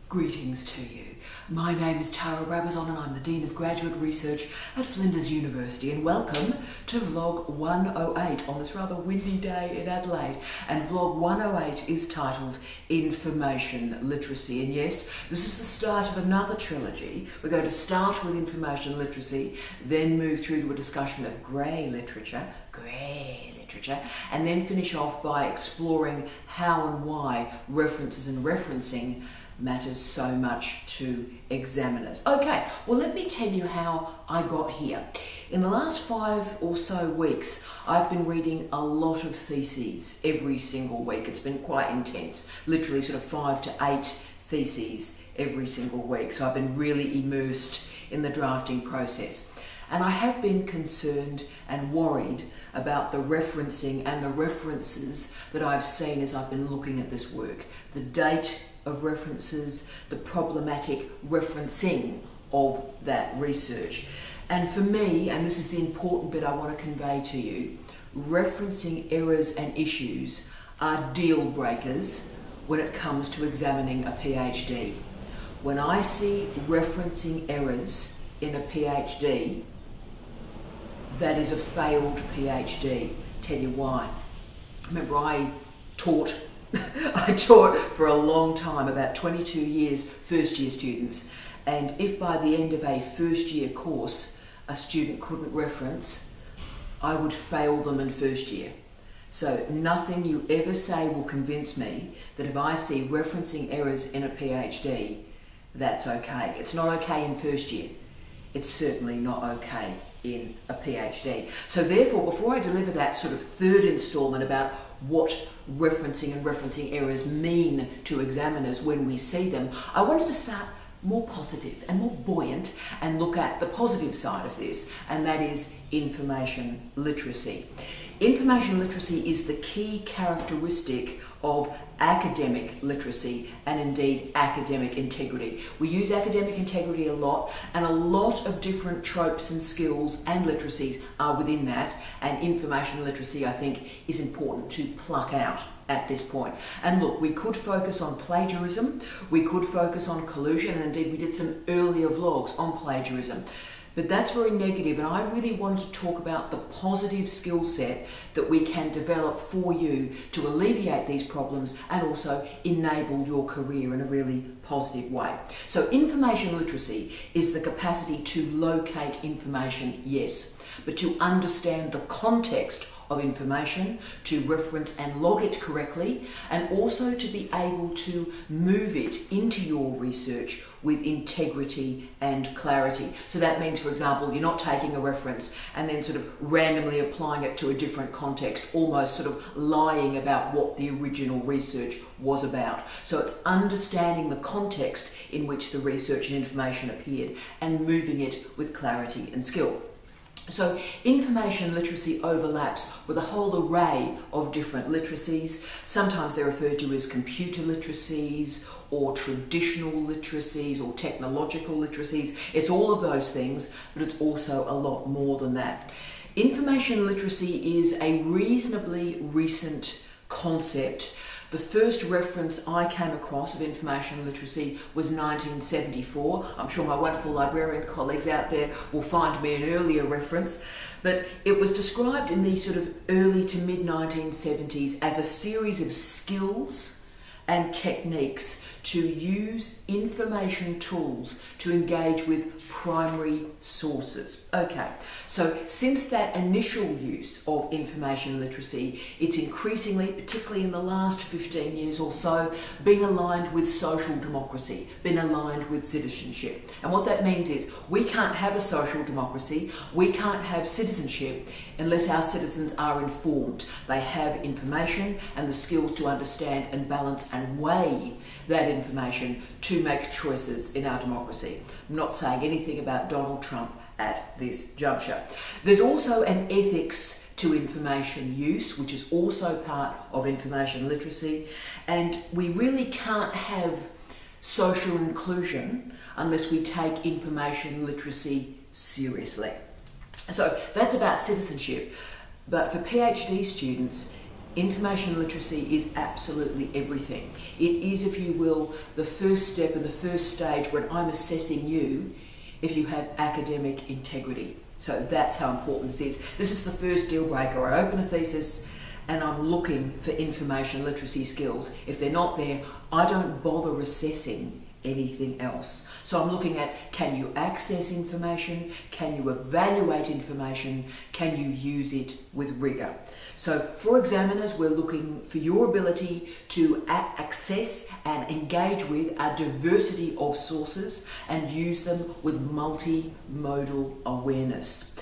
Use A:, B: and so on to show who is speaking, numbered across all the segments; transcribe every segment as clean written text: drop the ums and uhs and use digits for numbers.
A: Greetings to you. My name is Brabazon and I'm the Dean of Graduate Research at Flinders University, and welcome to Vlog 108 on this rather windy day in Adelaide. And Vlog 108 is titled Information Literacy, and yes, this is the start of another trilogy. We're going to start with information literacy, then move through to a discussion of grey literature, and then finish off by exploring how and why references and referencing matters so much to examiners. Okay, well, let me tell you how I got here. In the last 5 or so weeks, I've been reading a lot of theses every single week. It's been quite intense, literally sort of 5 to 8 theses every single week. So I've been really immersed in the drafting process. And I have been concerned and worried about the referencing and the references that I've seen as I've been looking at this work. The date of references, the problematic referencing of that research. And for me, and this is the important bit I want to convey to you, referencing errors and issues are deal breakers when it comes to examining a PhD. When I see referencing errors in a PhD, that is a failed PhD. Tell you why. Remember, I taught for a long time, about 22 years, first year students. And if by the end of a first year course, a student couldn't reference, I would fail them in first year. So nothing you ever say will convince me that if I see referencing errors in a PhD, that's okay. It's not okay in first year. It's certainly not okay in a PhD. So therefore, before I deliver that sort of third instalment about what referencing and referencing errors mean to examiners when we see them, I wanted to start more positive and more buoyant and look at the positive side of this, and that is information literacy. Information literacy is the key characteristic of academic literacy and indeed academic integrity. We use academic integrity a lot, and a lot of different tropes and skills and literacies are within that, and information literacy, I think, is important to pluck out at this point. And look, we could focus on plagiarism, we could focus on collusion, and indeed we did some earlier vlogs on plagiarism. But that's very negative, and I really wanted to talk about the positive skill set that we can develop for you to alleviate these problems and also enable your career in a really positive way. So information literacy is the capacity to locate information, yes, but to understand the context of information, to reference and log it correctly, and also to be able to move it into your research with integrity and clarity. So that means, for example, you're not taking a reference and then sort of randomly applying it to a different context, almost sort of lying about what the original research was about. So it's understanding the context in which the research and information appeared and moving it with clarity and skill. So information literacy overlaps with a whole array of different literacies. Sometimes they're referred to as computer literacies or traditional literacies or technological literacies. It's all of those things, but it's also a lot more than that. Information literacy is a reasonably recent concept. The first reference I came across of information literacy was 1974. I'm sure my wonderful librarian colleagues out there will find me an earlier reference, but it was described in the sort of early to mid 1970s as a series of skills and techniques to use information tools to engage with primary sources. Okay, so since that initial use of information literacy, it's increasingly, particularly in the last 15 years or so, being aligned with social democracy, been aligned with citizenship. And what that means is we can't have a social democracy, we can't have citizenship unless our citizens are informed. They have information and the skills to understand and balance and weigh that information to make choices in our democracy. I'm not saying anything about Donald Trump at this juncture. There's also an ethics to information use, which is also part of information literacy, and we really can't have social inclusion unless we take information literacy seriously. So that's about citizenship, but for PhD students, Information literacy is absolutely everything. It is, if you will, the first step and the first stage when I'm assessing you if you have academic integrity. So that's how important this is. This is the first deal breaker. I open a thesis and I'm looking for information literacy skills. If they're not there, I don't bother assessing anything else. So I'm looking at, can you access information? Can you evaluate information? Can you use it with rigor? So for examiners, we're looking for your ability to access and engage with a diversity of sources and use them with multimodal awareness.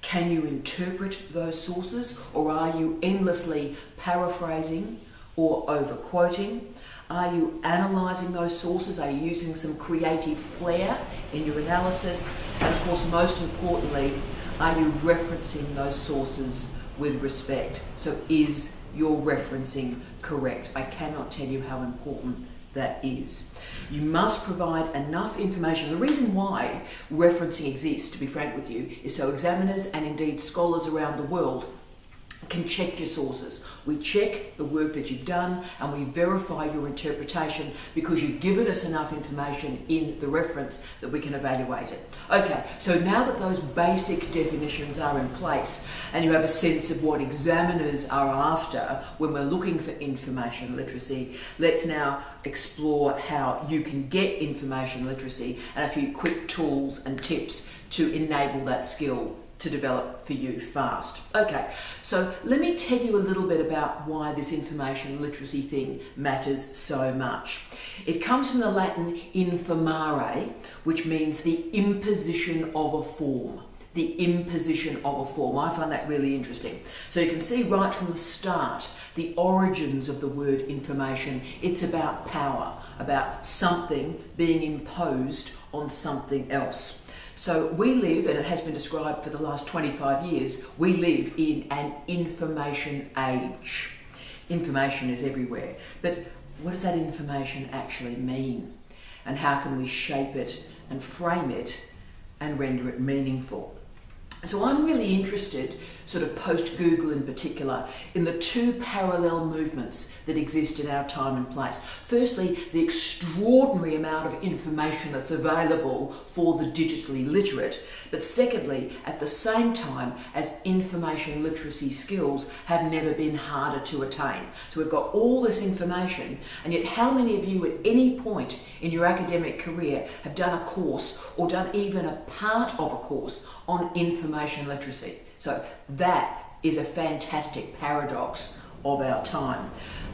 A: Can you interpret those sources, or are you endlessly paraphrasing or overquoting? Are you analysing those sources? Are you using some creative flair in your analysis? And of course, most importantly, are you referencing those sources with respect? So is your referencing correct? I cannot tell you how important that is. You must provide enough information. The reason why referencing exists, to be frank with you, is so examiners and indeed scholars around the world can check your sources. We check the work that you've done and we verify your interpretation because you've given us enough information in the reference that we can evaluate it. Okay, so now that those basic definitions are in place and you have a sense of what examiners are after when we're looking for information literacy, let's now explore how you can get information literacy and a few quick tools and tips to enable that skill to develop for you fast. Okay, so let me tell you a little bit about why this information literacy thing matters so much. It comes from the Latin informare, which means the imposition of a form. The imposition of a form. I find that really interesting. So you can see right from the start, the origins of the word information. It's about power, about something being imposed on something else. So we live, and it has been described for the last 25 years, we live in an information age. Information is everywhere. But what does that information actually mean? And how can we shape it and frame it and render it meaningful? So I'm really interested, sort of post-Google in particular, in the two parallel movements that exist in our time and place. Firstly, the extraordinary amount of information that's available for the digitally literate, but secondly, at the same time as information literacy skills have never been harder to attain. So we've got all this information, and yet how many of you at any point in your academic career have done a course or done even a part of a course on information literacy? So that is a fantastic paradox of our time.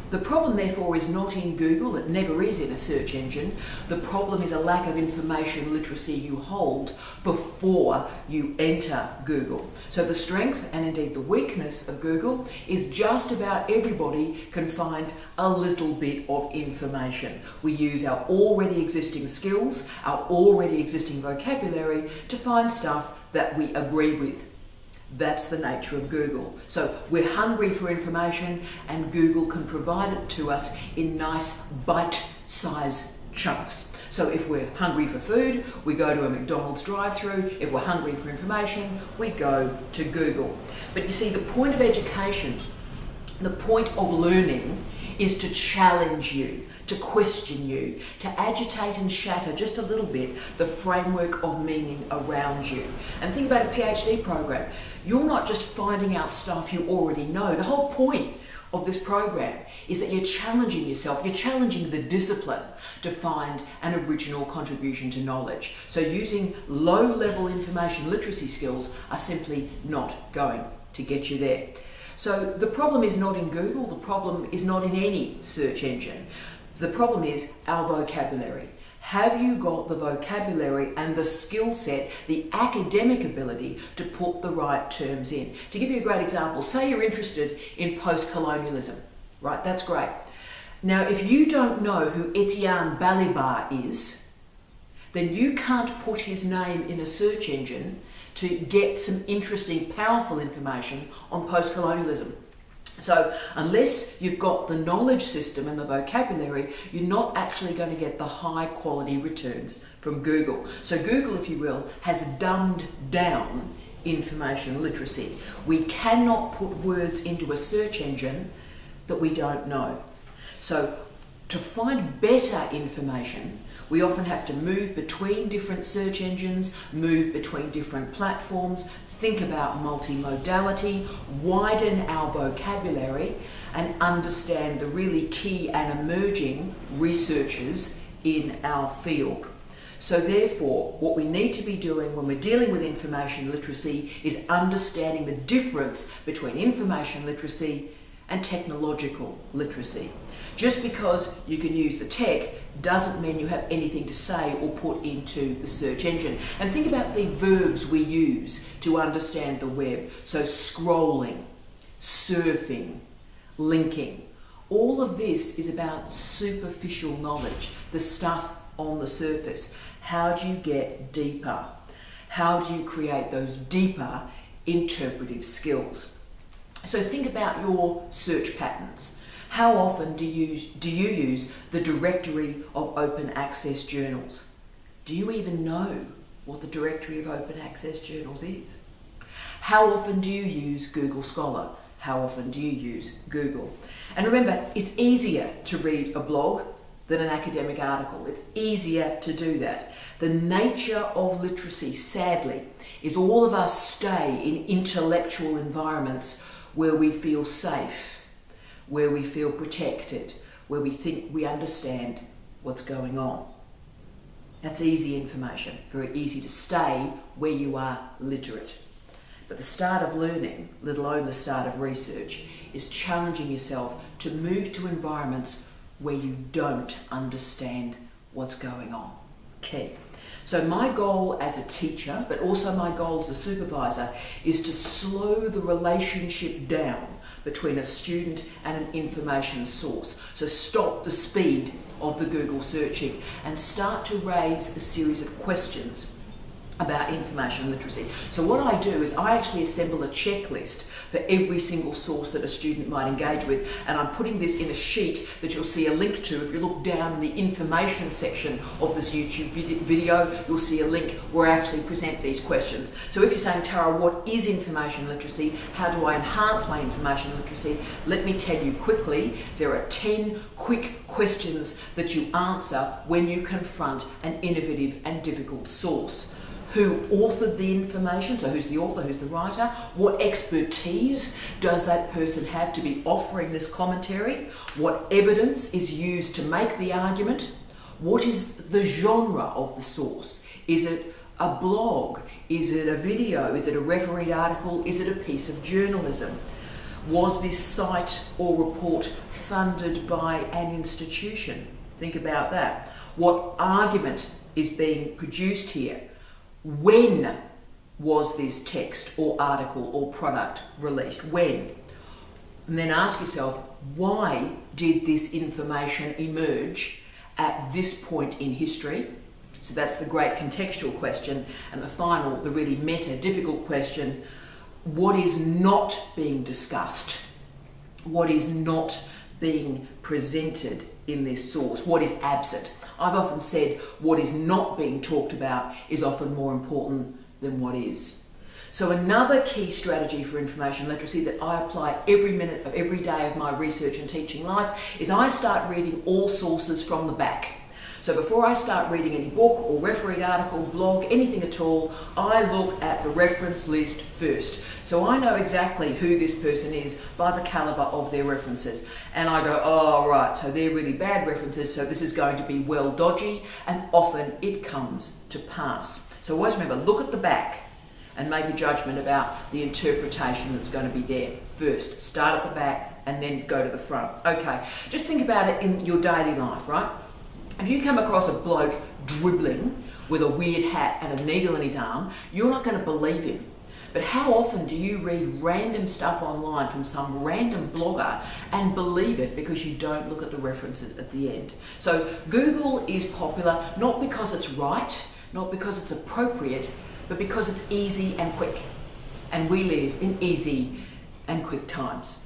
A: The problem, therefore, is not in Google. It never is in a search engine. The problem is a lack of information literacy you hold before you enter Google. So the strength and indeed the weakness of Google is just about everybody can find a little bit of information. We use our already existing skills, our already existing vocabulary to find stuff that we agree with. That's the nature of Google. So we're hungry for information and Google can provide it to us in nice bite-sized chunks. So if we're hungry for food, we go to a McDonald's drive-through. If we're hungry for information, we go to Google. But you see, the point of education, the point of learning is to challenge you, to question you, to agitate and shatter just a little bit the framework of meaning around you. And think about a PhD program. You're not just finding out stuff you already know. The whole point of this program is that you're challenging yourself, you're challenging the discipline to find an original contribution to knowledge. So using low-level information literacy skills are simply not going to get you there. So the problem is not in Google, the problem is not in any search engine. The problem is our vocabulary. Have you got the vocabulary and the skill set, the academic ability to put the right terms in? To give you a great example, say you're interested in post-colonialism, right? That's great. Now, if you don't know who Etienne Balibar is, then you can't put his name in a search engine to get some interesting, powerful information on post-colonialism. So unless you've got the knowledge system and the vocabulary, you're not actually going to get the high quality returns from Google. So Google, if you will, has dumbed down information literacy. We cannot put words into a search engine that we don't know. So to find better information, we often have to move between different search engines, move between different platforms, think about multimodality, widen our vocabulary, and understand the really key and emerging researchers in our field. So therefore, what we need to be doing when we're dealing with information literacy is understanding the difference between information literacy and technological literacy. Just because you can use the tech doesn't mean you have anything to say or put into the search engine. And think about the verbs we use to understand the web. So scrolling, surfing, linking. All of this is about superficial knowledge, the stuff on the surface. How do you get deeper? How do you create those deeper interpretive skills? So think about your search patterns. How often do you use the directory of open access journals? Do you even know what the directory of open access journals is? How often do you use Google Scholar? How often do you use Google? And remember, it's easier to read a blog than an academic article. It's easier to do that. The nature of literacy, sadly, is all of us stay in intellectual environments where we feel safe, where we feel protected, where we think we understand what's going on. That's easy information, very easy to stay where you are literate. But the start of learning, let alone the start of research, is challenging yourself to move to environments where you don't understand what's going on. Key. So my goal as a teacher, but also my goal as a supervisor, is to slow the relationship down between a student and an information source. So stop the speed of the Google searching and start to raise a series of questions about information literacy. So what I do is I actually assemble a checklist for every single source that a student might engage with, and I'm putting this in a sheet that you'll see a link to. If you look down in the information section of this YouTube video, you'll see a link where I actually present these questions. So if you're saying, Tara, what is information literacy? How do I enhance my information literacy? Let me tell you quickly, there are 10 quick questions that you answer when you confront an innovative and difficult source. Who authored the information? So who's the author, who's the writer? What expertise does that person have to be offering this commentary? What evidence is used to make the argument? What is the genre of the source? Is it a blog? Is it a video? Is it a refereed article? Is it a piece of journalism? Was this site or report funded by an institution? Think about that. What argument is being produced here? When was this text or article or product released? When? And then ask yourself, why did this information emerge at this point in history? So that's the great contextual question. And the final, the really meta, difficult question, what is not being discussed? What is not being presented in this source? What is absent? I've often said what is not being talked about is often more important than what is. So another key strategy for information literacy that I apply every minute of every day of my research and teaching life is I start reading all sources from the back. So before I start reading any book or refereed article, blog, anything at all, I look at the reference list first. So I know exactly who this person is by the caliber of their references. And I go, oh, right, so they're really bad references, so this is going to be well dodgy, and often it comes to pass. So always remember, look at the back and make a judgment about the interpretation that's going to be there first. Start at the back and then go to the front. Okay, just think about it in your daily life, right? If you come across a bloke dribbling with a weird hat and a needle in his arm, you're not going to believe him. But how often do you read random stuff online from some random blogger and believe it because you don't look at the references at the end? So Google is popular not because it's right, not because it's appropriate, but because it's easy and quick. And we live in easy and quick times.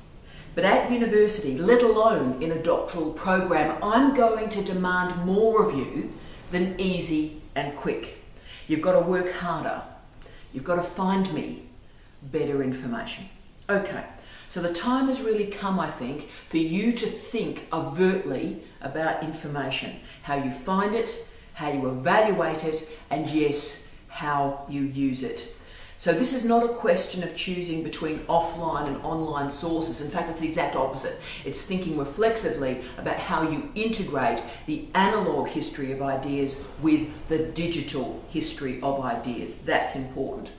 A: But at university, let alone in a doctoral program, I'm going to demand more of you than easy and quick. You've got to work harder. You've got to find me better information. Okay, So the time has really come, I think, for you to think overtly about information, how you find it, how you evaluate it, and yes, how you use it. So this is not a question of choosing between offline and online sources. In fact, it's the exact opposite. It's thinking reflexively about how you integrate the analog history of ideas with the digital history of ideas. That's important.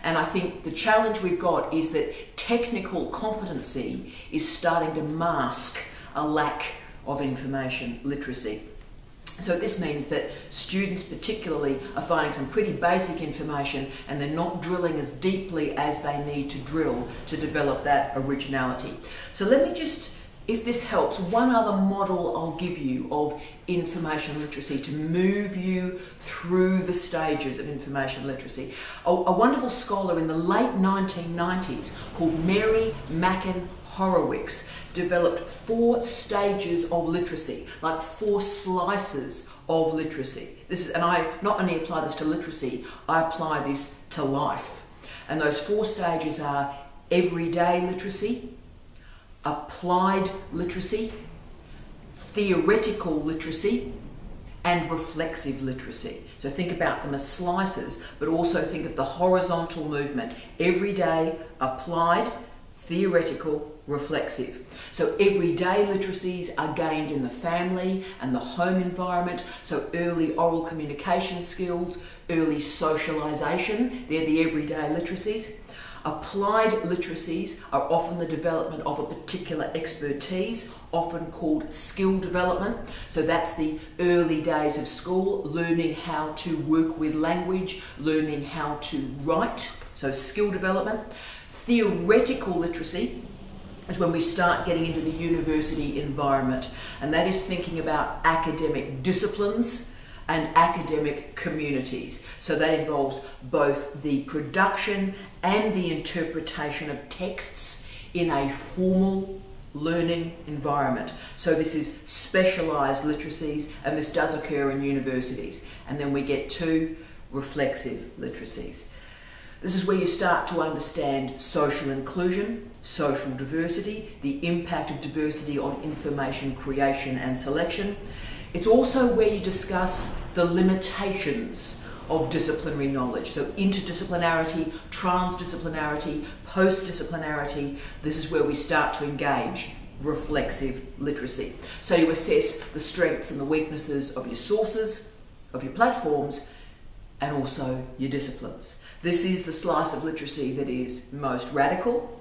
A: And I think the challenge we've got is that technical competency is starting to mask a lack of information literacy. So this means that students particularly are finding some pretty basic information and they're not drilling as deeply as they need to drill to develop that originality. So let me just, if this helps, one other model I'll give you of information literacy to move you through the stages of information literacy. A wonderful scholar in the late 1990s called Mary Mackin Horowitz developed 4 stages of literacy, like 4 slices of literacy. This is, and I not only apply this to literacy, I apply this to life. And those 4 stages are everyday literacy, applied literacy, theoretical literacy, and reflexive literacy. So think about them as slices, but also think of the horizontal movement: everyday, applied, theoretical, reflexive. So everyday literacies are gained in the family and the home environment. So early oral communication skills, early socialization, they're the everyday literacies. Applied literacies are often the development of a particular expertise, often called skill development. So that's the early days of school, learning how to work with language, learning how to write, so skill development. Theoretical literacy is when we start getting into the university environment, and that is thinking about academic disciplines and academic communities. So that involves both the production and the interpretation of texts in a formal learning environment. So this is specialised literacies, and this does occur in universities. And then we get to reflexive literacies. This is where you start to understand social inclusion, social diversity, the impact of diversity on information creation and selection. It's also where you discuss the limitations of disciplinary knowledge. So interdisciplinarity, transdisciplinarity, postdisciplinarity. This is where we start to engage reflexive literacy. So you assess the strengths and the weaknesses of your sources, of your platforms, and also your disciplines. This is the slice of literacy that is most radical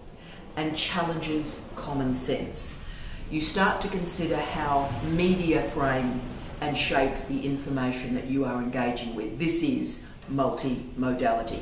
A: and challenges common sense. You start to consider how media frame and shape the information that you are engaging with. This is multimodality.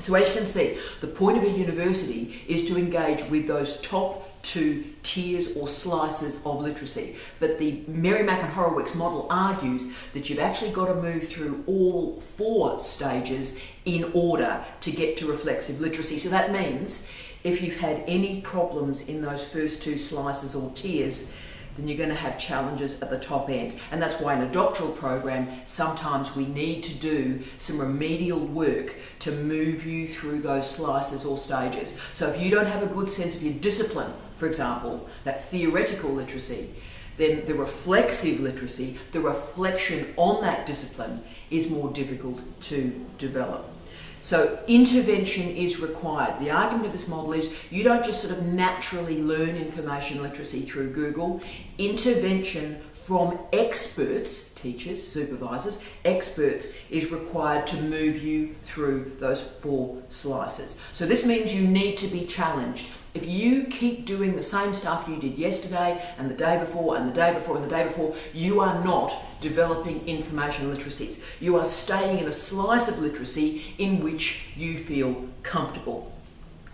A: So as you can see, the point of a university is to engage with those top 2 tiers or slices of literacy. But the Mary Mackin Horowitz model argues that you've actually got to move through all 4 stages in order to get to reflexive literacy. So that means if you've had any problems in those first 2 slices or tiers, then you're going to have challenges at the top end. And that's why in a doctoral program, sometimes we need to do some remedial work to move you through those slices or stages. So if you don't have a good sense of your discipline, for example, that theoretical literacy, then the reflexive literacy, the reflection on that discipline, is more difficult to develop. So intervention is required. The argument of this model is you don't just sort of naturally learn information literacy through Google. Intervention from experts, teachers, supervisors, experts, is required to move you through those 4 slices. So this means you need to be challenged. If you keep doing the same stuff you did yesterday and the day before and the day before and the day before, you are not developing information literacies. You are staying in a slice of literacy in which you feel comfortable.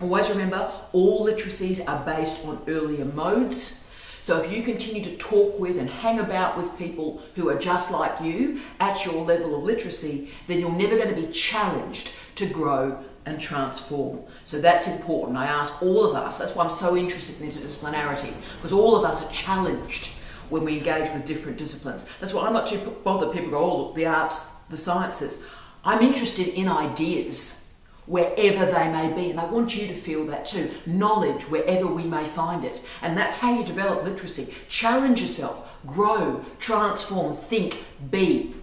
A: Always remember, all literacies are based on earlier modes. So if you continue to talk with and hang about with people who are just like you at your level of literacy, then you're never going to be challenged to grow and transform. So that's important. I ask all of us, that's why I'm so interested in interdisciplinarity, because all of us are challenged when we engage with different disciplines. That's why I'm not too bothered. People go, oh look, the arts, the sciences. I'm interested in ideas. wherever they may be. And I want you to feel that too. Knowledge wherever we may find it. And that's how you develop literacy. Challenge yourself, grow, transform, think, be.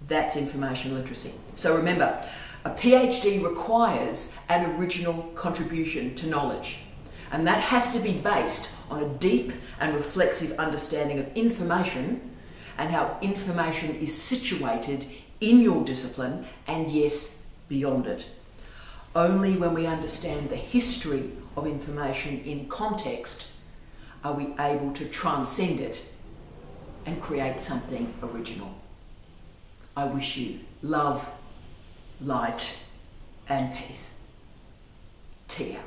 A: That's information literacy. So remember, a PhD requires an original contribution to knowledge. And that has to be based on a deep and reflexive understanding of information and how information is situated in your discipline and, yes, beyond it. Only when we understand the history of information in context are we able to transcend it and create something original. I wish you love, light, and peace. Tia.